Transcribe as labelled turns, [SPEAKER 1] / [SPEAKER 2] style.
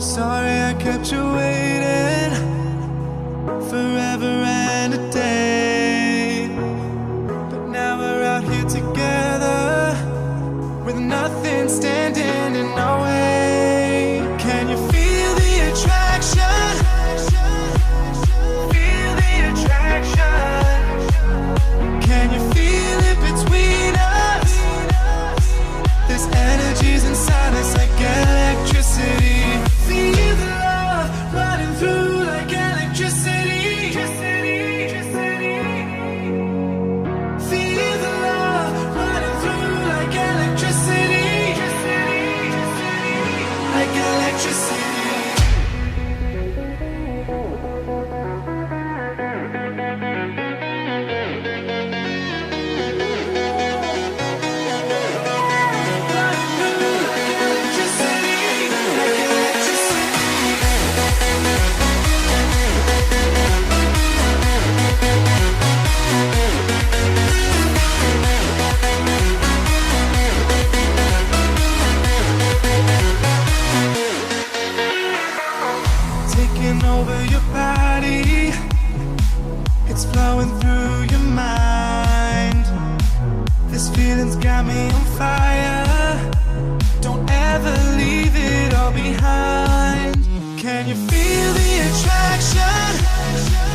[SPEAKER 1] Sorry I kept you waiting forever and a day, but now we're out here together with nothing standing in our way. Can you feel the attraction? Feel the attraction. Can you feel it between us? This energy's inside us like electricity. Feel the love running through like electricity. Feel the love running through like electricity. Like electricity. Taking over your body, it's flowing through your mind. This feeling's got me on fire. Don't ever leave it all behind. Can you feel the attraction?